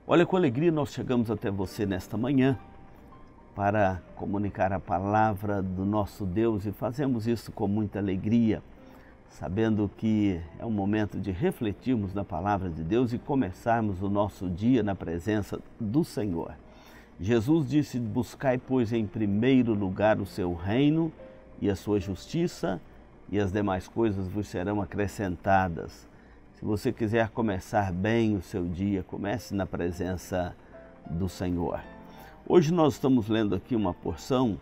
Olha, com alegria nós chegamos até você nesta manhã para comunicar a palavra do nosso Deus e fazemos isso com muita alegria, sabendo que é um momento de refletirmos na palavra de Deus e começarmos o nosso dia na presença do Senhor. Jesus disse: buscai, pois, em primeiro lugar o seu reino e a sua justiça, e as demais coisas vos serão acrescentadas. Se você quiser começar bem o seu dia, comece na presença do Senhor. Hoje nós estamos lendo aqui uma porção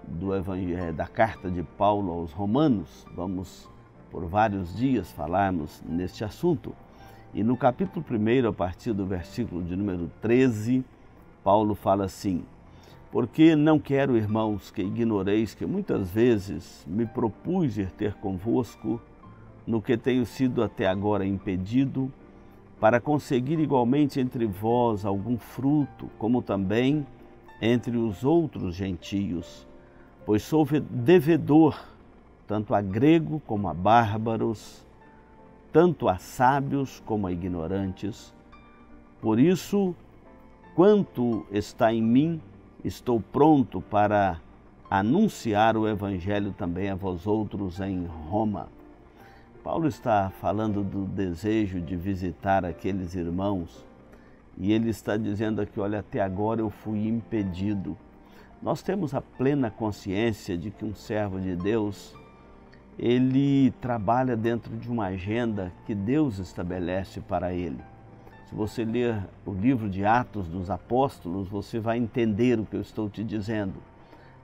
do Evangelho, da carta de Paulo aos Romanos. Vamos por vários dias falarmos neste assunto. E no capítulo 1, a partir do versículo de número 13, Paulo fala assim: porque não quero, irmãos, que ignoreis que muitas vezes me propus ir ter convosco, no que tenho sido até agora impedido, para conseguir igualmente entre vós algum fruto, como também entre os outros gentios, pois sou devedor, tanto a grego como a bárbaros, tanto a sábios como a ignorantes. Por isso, quanto está em mim, estou pronto para anunciar o Evangelho também a vós outros em Roma. Paulo está falando do desejo de visitar aqueles irmãos e ele está dizendo aqui: olha, até agora eu fui impedido. Nós temos a plena consciência de que um servo de Deus, ele trabalha dentro de uma agenda que Deus estabelece para ele. Se você ler o livro de Atos dos Apóstolos, você vai entender o que eu estou te dizendo.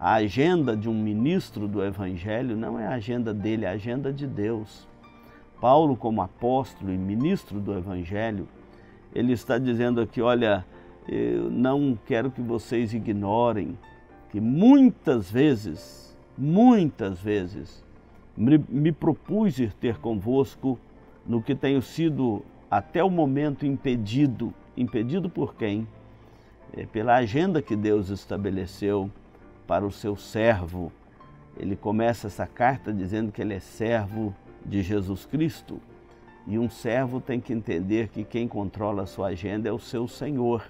A agenda de um ministro do Evangelho não é a agenda dele, é a agenda de Deus. Paulo, como apóstolo e ministro do Evangelho, ele está dizendo aqui: olha, eu não quero que vocês ignorem que muitas vezes, me propus ir ter convosco, no que tenho sido até o momento impedido. Impedido por quem? Pela agenda que Deus estabeleceu para o seu servo. Ele começa essa carta dizendo que ele é servo de Jesus Cristo. E um servo tem que entender que quem controla a sua agenda é o seu Senhor.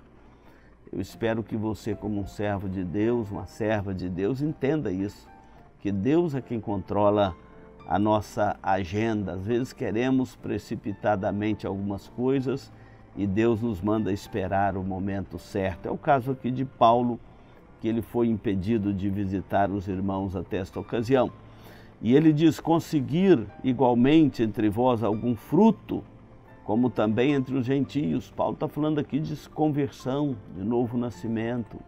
Eu espero que você, como um servo de Deus, uma serva de Deus, entenda isso, que Deus é quem controla a nossa agenda. Às vezes queremos precipitadamente algumas coisas e Deus nos manda esperar o momento certo. É o caso aqui de Paulo, que ele foi impedido de visitar os irmãos até esta ocasião. E ele diz: conseguir igualmente entre vós algum fruto, como também entre os gentios. Paulo está falando aqui de conversão, de novo nascimento,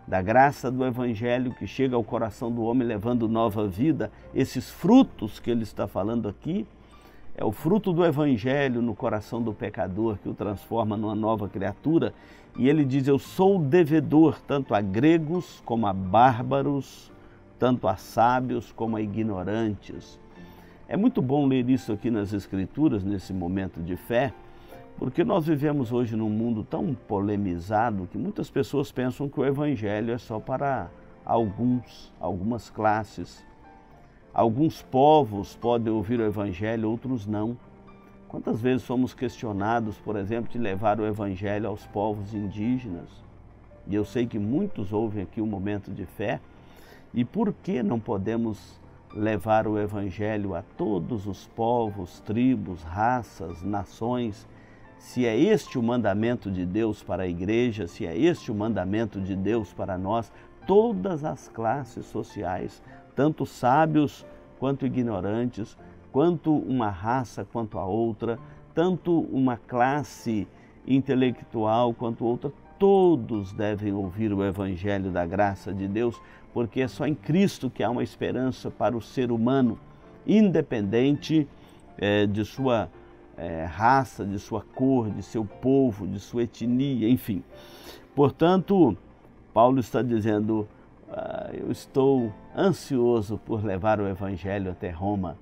da graça do Evangelho que chega ao coração do homem levando nova vida. Esses frutos que ele está falando aqui é o fruto do Evangelho no coração do pecador, que o transforma numa nova criatura. E ele diz: eu sou devedor tanto a gregos como a bárbaros, tanto a sábios como a ignorantes. É muito bom ler isso aqui nas Escrituras, nesse momento de fé, porque nós vivemos hoje num mundo tão polemizado que muitas pessoas pensam que o Evangelho é só para algumas classes. Alguns povos podem ouvir o Evangelho, outros não. Quantas vezes somos questionados, por exemplo, de levar o Evangelho aos povos indígenas? E eu sei que muitos ouvem aqui um momento de fé. E por que não podemos levar o Evangelho a todos os povos, tribos, raças, nações? Se é este o mandamento de Deus para a igreja, se é este o mandamento de Deus para nós, todas as classes sociais, tanto sábios quanto ignorantes, quanto uma raça quanto a outra, tanto uma classe intelectual quanto outra, todos devem ouvir o Evangelho da graça de Deus, porque é só em Cristo que há uma esperança para o ser humano, independente de sua raça, de sua cor, de seu povo, de sua etnia, enfim. Portanto, Paulo está dizendo: eu estou ansioso por levar o Evangelho até Roma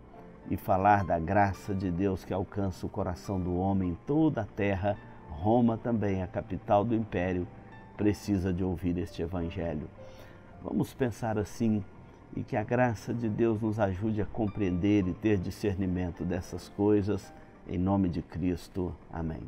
e falar da graça de Deus que alcança o coração do homem em toda a terra. Roma também, a capital do império, precisa de ouvir este Evangelho. Vamos pensar assim e que a graça de Deus nos ajude a compreender e ter discernimento dessas coisas. Em nome de Cristo. Amém.